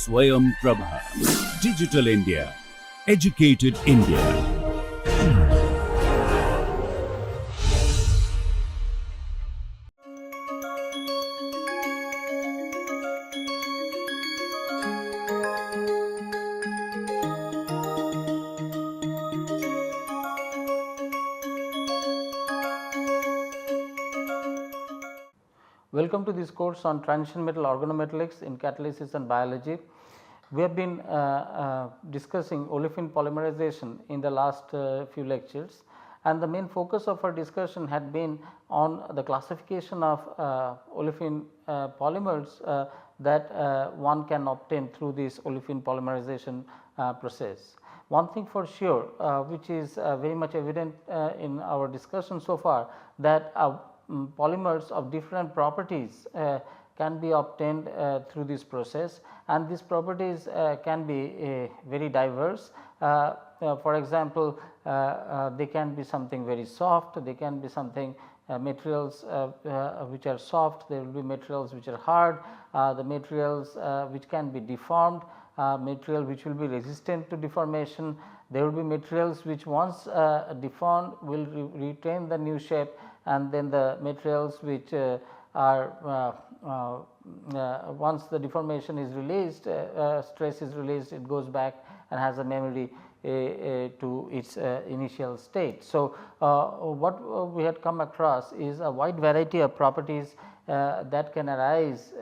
Swayam Prabha. Digital India. Educated India. Welcome to this course on transition metal organometallics in catalysis and biology. We have been discussing olefin polymerization in the last few lectures, and the main focus of our discussion had been on the classification of olefin polymers that one can obtain through this olefin polymerization process. One thing for sure which is very much evident in our discussion so far, that polymers of different properties can be obtained through this process, and these properties can be very diverse. For example, they can be something very soft, they can be something materials which are soft, there will be materials which are hard, the materials which can be deformed, material which will be resistant to deformation. There will be materials which once deformed will retain the new shape, and then the materials which are once the deformation is released, stress is released, it goes back and has a memory to its initial state. So, what we had come across is a wide variety of properties that can arise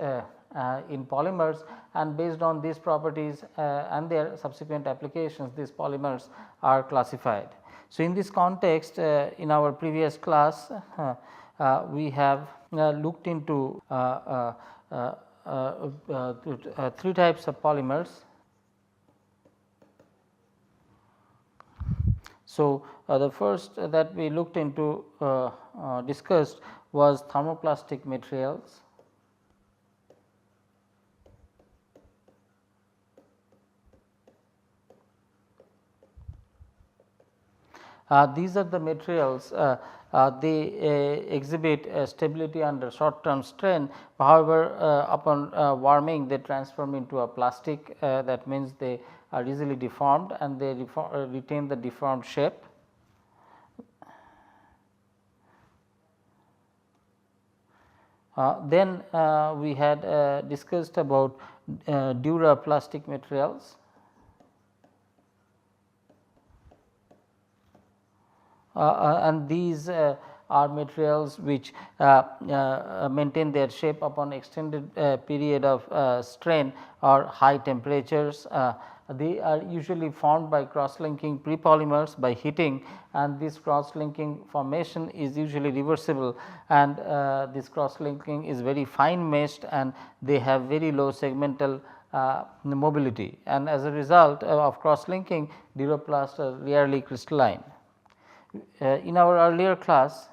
in polymers, and based on these properties and their subsequent applications, these polymers are classified. So, in this context, in our previous class we have looked into three types of polymers. So, the first that we looked into discussed was thermoplastic materials. These are the materials they exhibit stability under short term strain. However, upon warming they transform into a plastic, that means they are easily deformed and they retain the deformed shape. Then we had discussed about duraplastic materials. And these are materials which maintain their shape upon extended period of strain or high temperatures. They are usually formed by cross linking prepolymers by heating, and this cross linking formation is usually reversible, and this cross linking is very fine meshed and they have very low segmental mobility, and as a result of cross linking, duraplasts are rarely crystalline. In our earlier class,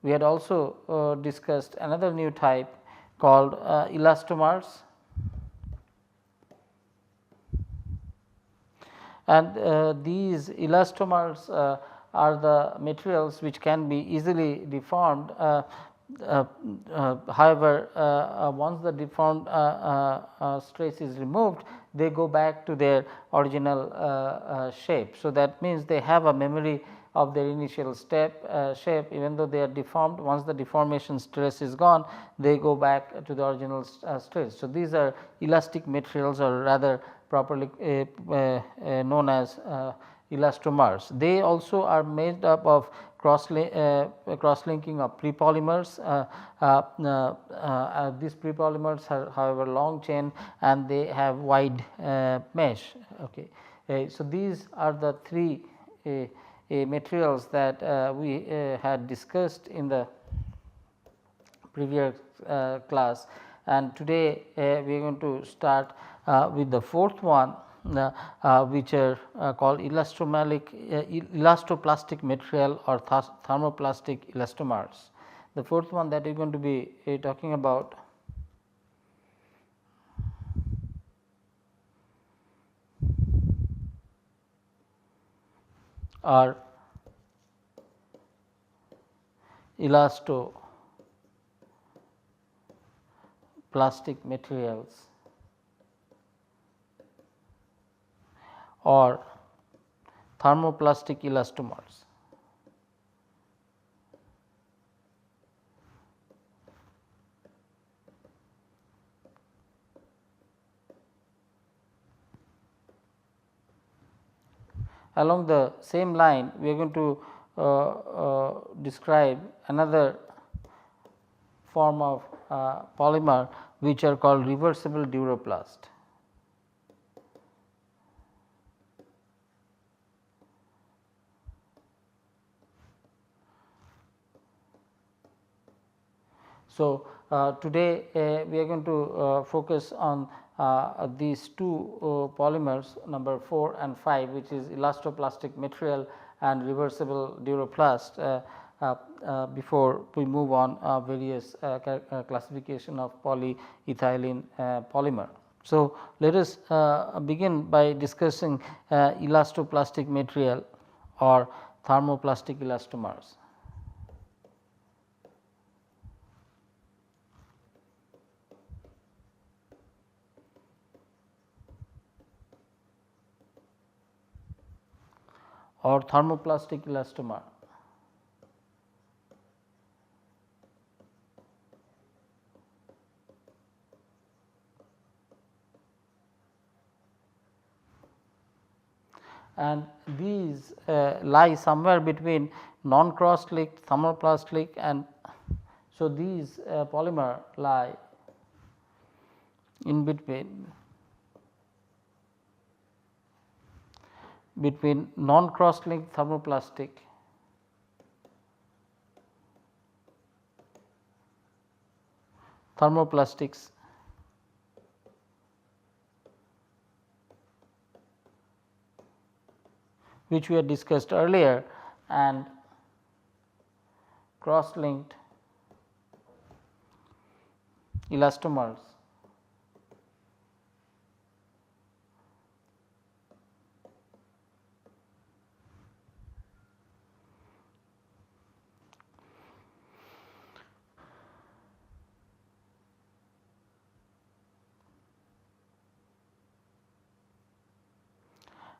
we had also discussed another new type called elastomers, and these elastomers are the materials which can be easily deformed. However, once the deformed stress is removed, they go back to their original shape. So, that means they have a memory of their initial shape, even though they are deformed. Once the deformation stress is gone, they go back to the original stress. So, these are elastic materials, or rather properly known as elastomers. They also are made up of cross linking of prepolymers. These prepolymers are however long chain and they have wide mesh. Okay. So, these are the three materials that we had discussed in the previous class, and today we are going to start with the fourth one, which are called elastoplastic material or thermoplastic elastomers. The fourth one that we are going to be talking about are elastoplastic materials. or thermoplastic elastomers. Along the same line, we are going to describe another form of polymer which are called reversible duroplast. So, today we are going to focus on these two polymers number 4 and 5, which is elastoplastic material and reversible duroplast, before we move on various classification of polyethylene polymer. So, let us begin by discussing elastoplastic material or thermoplastic elastomers. Or thermoplastic elastomer. And these lie somewhere between non-cross linked, thermoplastic, and so these polymer lie in between non-cross linked thermoplastic thermoplastics which we had discussed earlier and cross linked elastomers.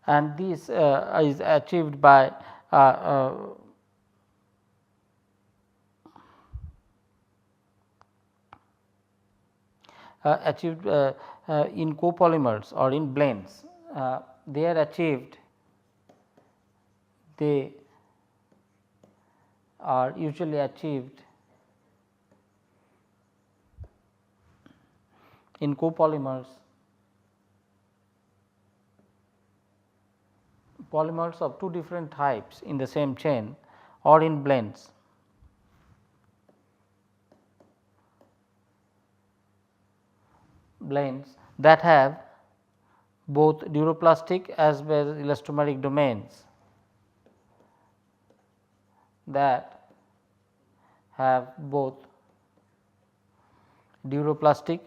And this is achieved by in copolymers or in blends. They are achieved, they are usually achieved in copolymers, polymers of two different types in the same chain or in blends. Blends that have both duroplastic as well as elastomeric domains, that have both duroplastic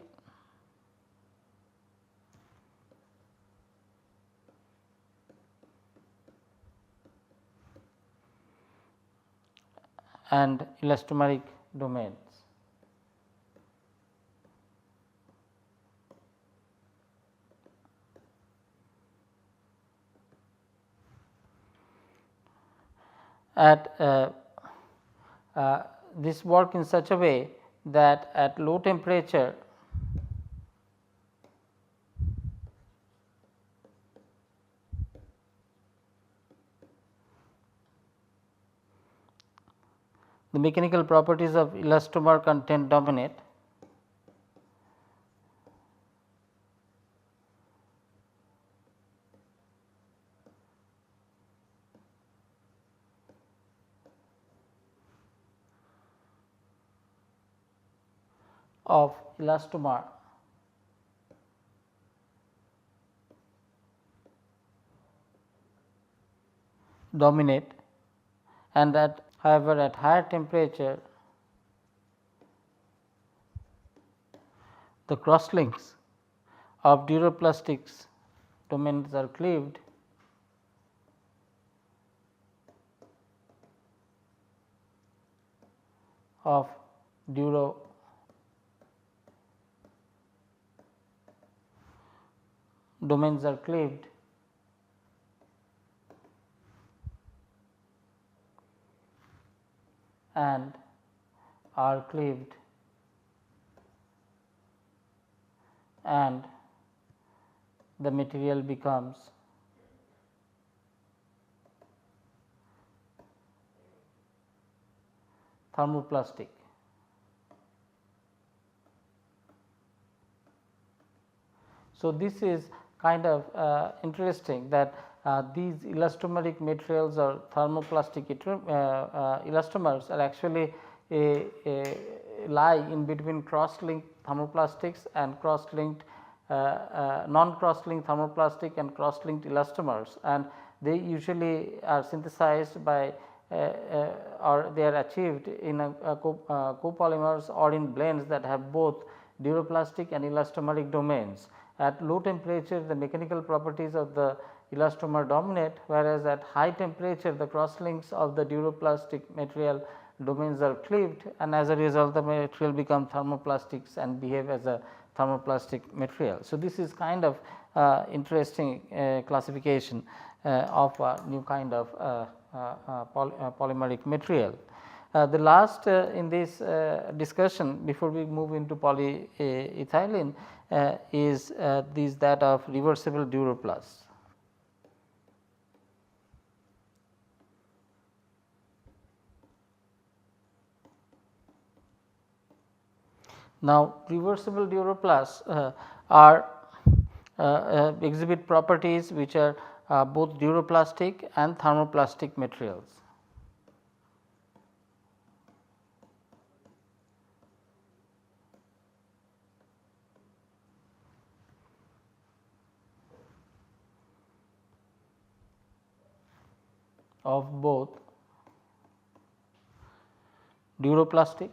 and elastomeric domains. At this work in such a way that at low temperature the mechanical properties of elastomer content dominate, of elastomer dominate, and that however, at higher temperature the cross links of duroplastics domains are cleaved of duro domains are cleaved and are cleaved and the material becomes thermoplastic. So, this is kind of interesting that these elastomeric materials or thermoplastic elastomers are actually lie in between cross-linked thermoplastics and cross-linked non-cross-linked thermoplastic and cross-linked elastomers, and they usually are synthesized by or they are achieved in copolymers or in blends that have both duroplastic and elastomeric domains. At low temperature, the mechanical properties of the elastomer dominate, whereas at high temperature the cross links of the duroplastic material domains are cleaved, and as a result the material become thermoplastics and behave as a thermoplastic material. So, this is kind of interesting classification of a new kind of polymeric material. The last in this discussion before we move into polyethylene is that of reversible duroplast. Now, reversible duroplasts are exhibit properties which are both duroplastic and thermoplastic materials. Of both duroplastic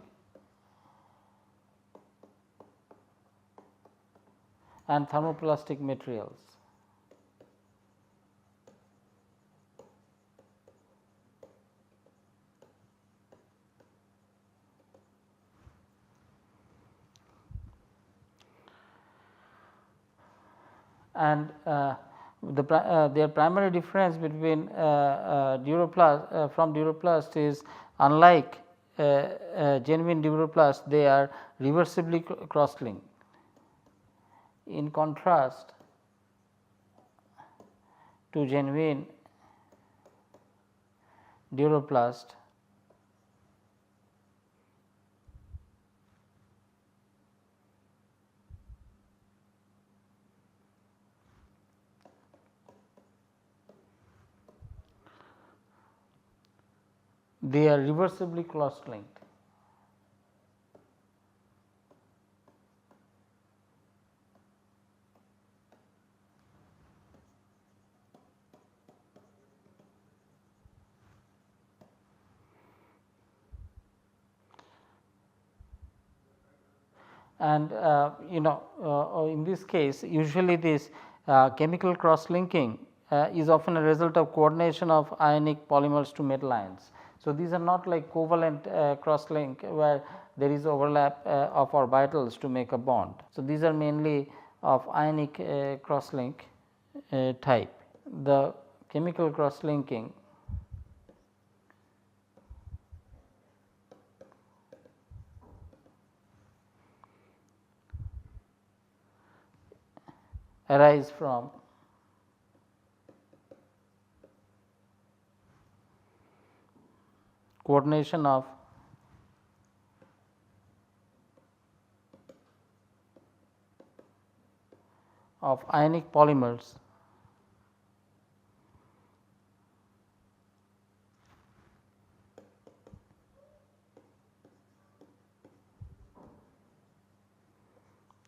and thermoplastic materials. And their primary difference between duroplast from duroplast is, unlike genuine duroplast, they are reversibly cross linked. In contrast to genuine duroplast, they are reversibly cross linked. And in this case usually this chemical cross linking is often a result of coordination of ionic polymers to metal ions. So, these are not like covalent cross link where there is overlap of orbitals to make a bond. So, these are mainly of ionic cross link type. The chemical cross linking arise from coordination of ionic polymers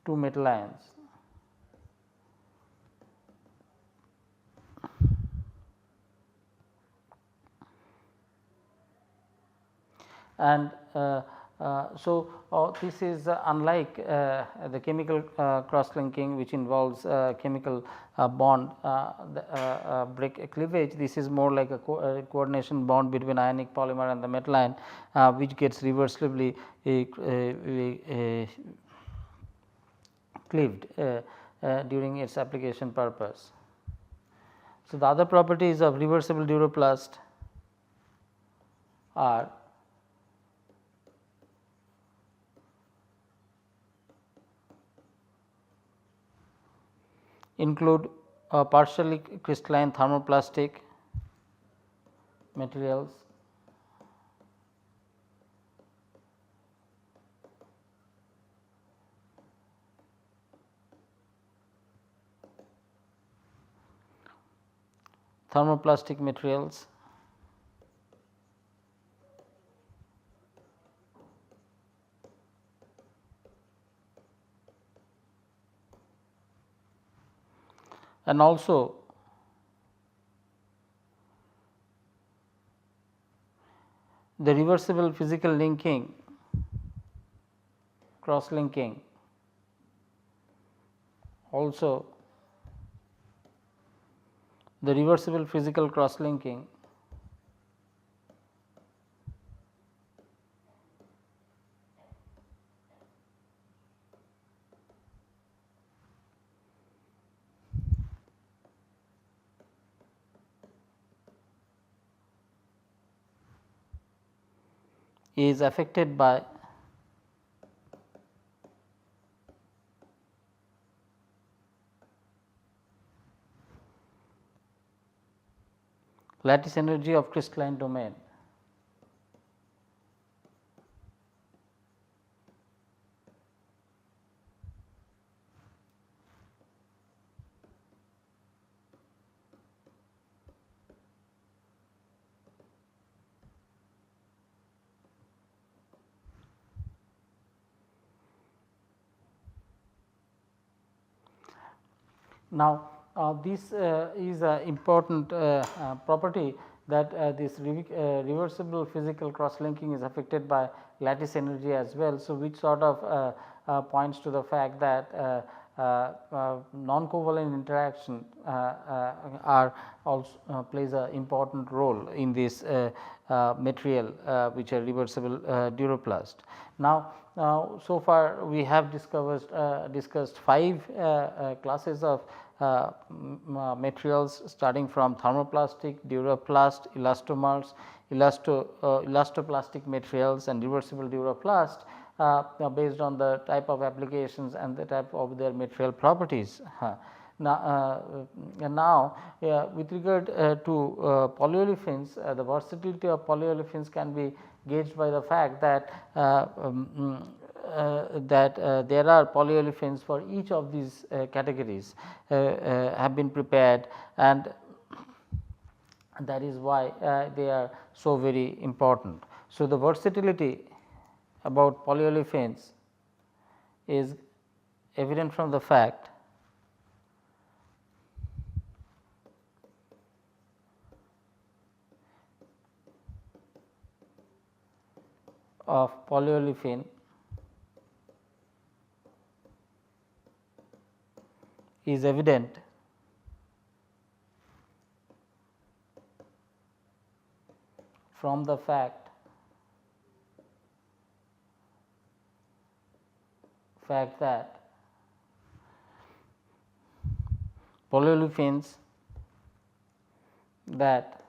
to metal ions. And this is unlike the chemical cross linking, which involves chemical bond break cleavage. This is more like a coordination bond between ionic polymer and the metal ion, which gets reversibly cleaved during its application purpose. So, the other properties of reversible duroplast are include partially crystalline thermoplastic materials, and also the reversible physical linking, cross linking, also the reversible physical cross linking is affected by lattice energy of crystalline domain. Now, this is an important property that this reversible physical cross linking is affected by lattice energy as well. So, which sort of points to the fact that non-covalent interaction are also plays an important role in this material which are reversible duroplast. Now, so far we have discussed 5 classes of materials starting from thermoplastic, duroplast, elastomers, elastoplastic materials and reversible duroplast based on the type of applications and the type of their material properties. Now, with regard to polyolefins, the versatility of polyolefins can be gauged by the fact that there are polyolefins for each of these categories have been prepared, and that is why they are so very important. So, the versatility about polyolefins is evident from the fact of polyolefin is evident from the fact that polyolefins that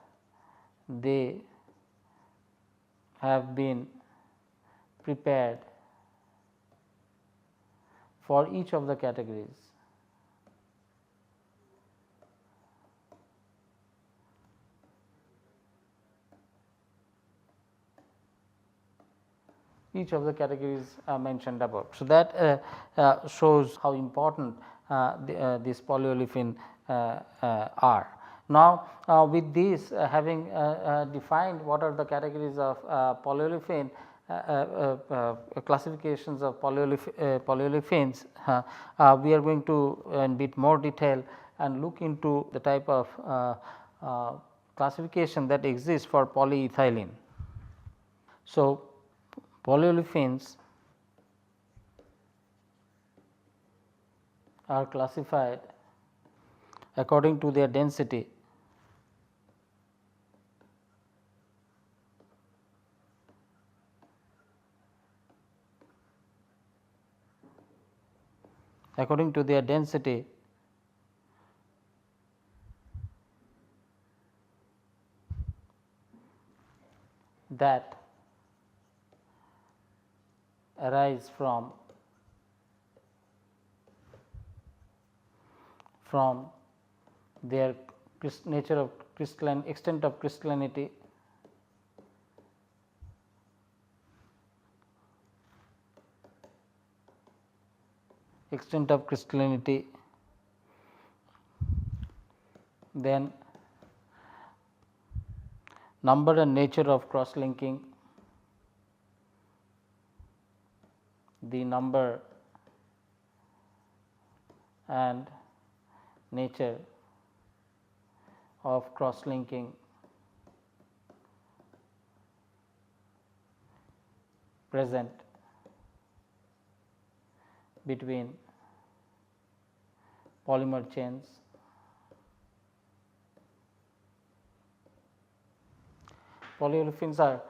they have been prepared for each of the categories. Each of the categories mentioned above. So, that shows how important these polyolefin are. Now, with this having defined what are the categories of polyolefin, classifications of polyolefins, we are going to in bit more detail and look into the type of classification that exists for polyethylene. So, polyolefins are classified according to their density that arise from their nature of crystalline extent of crystallinity then number and nature of cross linking, the number and nature of cross linking present between polymer chains. Polyolefins are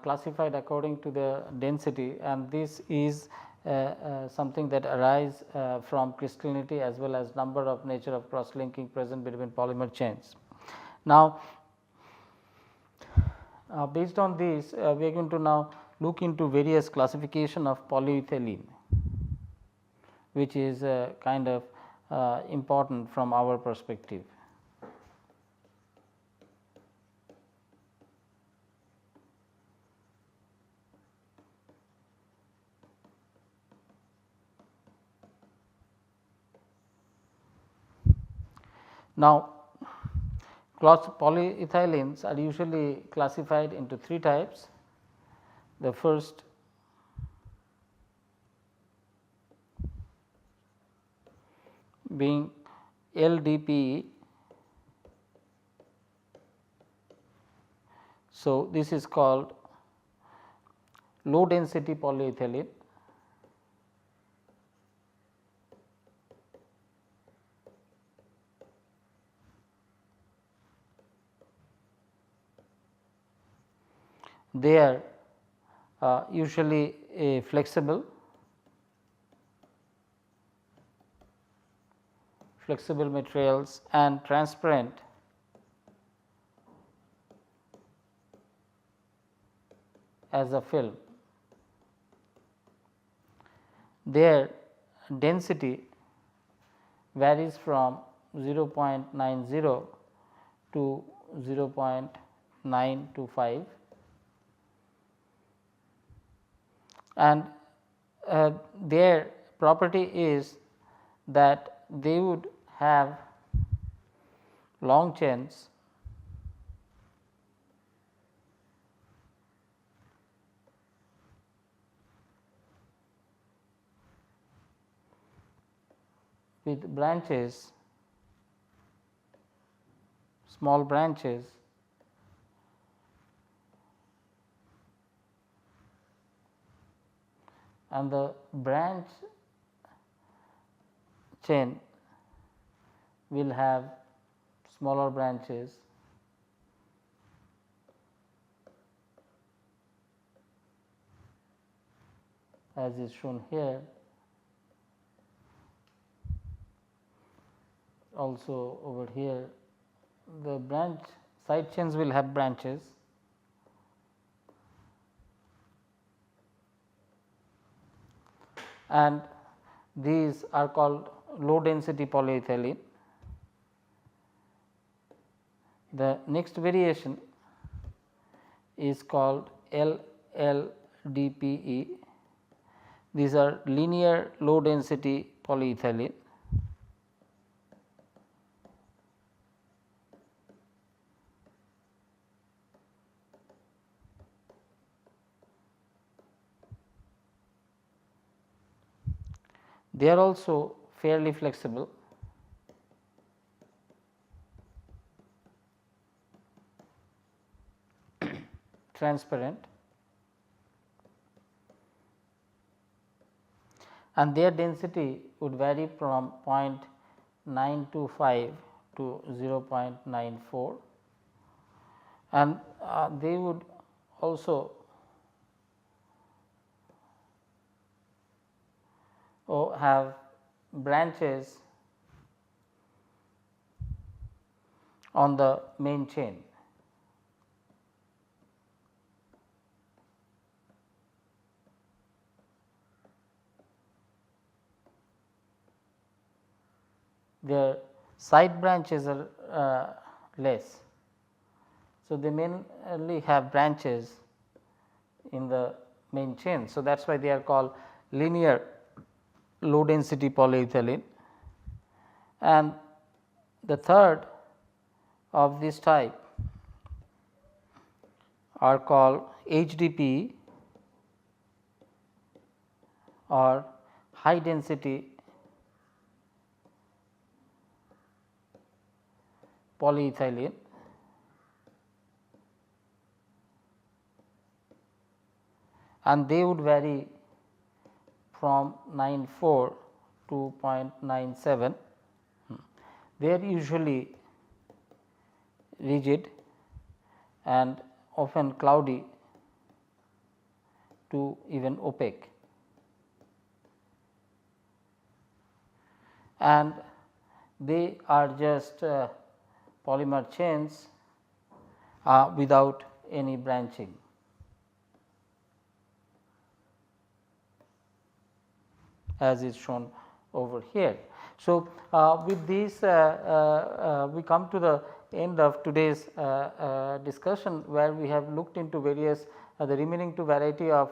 classified according to the density, and this is something that arise from crystallinity as well as number of nature of cross linking present between polymer chains. Now, based on this, we are going to now look into various classification of polyethylene, which is kind of important from our perspective. Now, polyethylenes are usually classified into three types. The first being LDPE. So, this is called low density polyethylene. They are usually flexible materials and transparent as a film. Their density varies from 0.90 to 0.925, and their property is that they would have long chains with branches, small branches, and the branch chain will have smaller branches as is shown here. Also over here, the branch side chains will have branches, and these are called low density polyethylene. The next variation is called LLDPE. These are linear low density polyethylene. They are also fairly flexible, transparent, and their density would vary from 0.925 to 0.94, and they would also have branches on the main chain. Their side branches are less. So, they mainly have branches in the main chain. So, that is why they are called linear low density polyethylene. And the third of this type are called HDPE or high density polyethylene, and they would vary from 9.4 to 0.97. They are usually rigid and often cloudy to even opaque, and they are just polymer chains without any branching. As is shown over here. So, with these we come to the end of today's discussion, where we have looked into various the remaining two variety of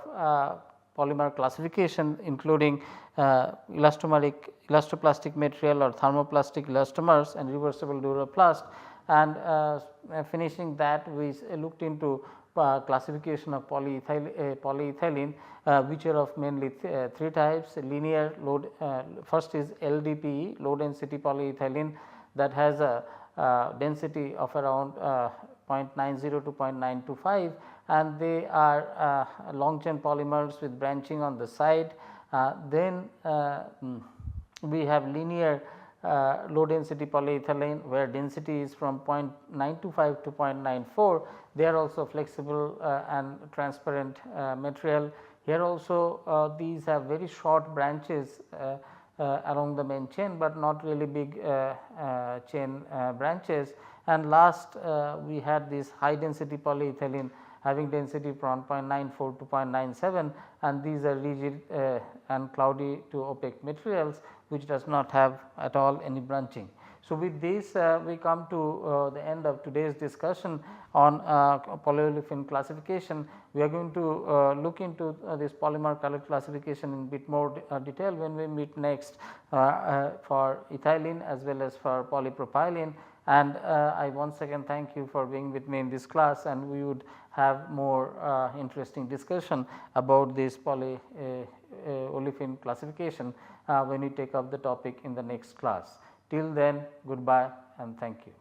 polymer classification, including elastoplastic material or thermoplastic elastomers and reversible duroplast, and finishing that we looked into classification of polyethylene, which are of mainly three types: linear low, first is LDPE, low density polyethylene, that has a density of around 0.90 to 0.925, and they are long chain polymers with branching on the side. Then we have linear low density polyethylene, where density is from 0.925 to 0.94. They are also flexible and transparent material. Here also these have very short branches along the main chain, but not really big chain branches. And last we had this high density polyethylene having density from 0.94 to 0.97, and these are rigid and cloudy to opaque materials, which does not have at all any branching. So, with this we come to the end of today's discussion on polyolefin classification. We are going to look into this polymer color classification in bit more detail when we meet next for ethylene as well as for polypropylene. And I once again thank you for being with me in this class, and we would have more interesting discussion about this polyolefin classification when we take up the topic in the next class. Till then, goodbye and thank you.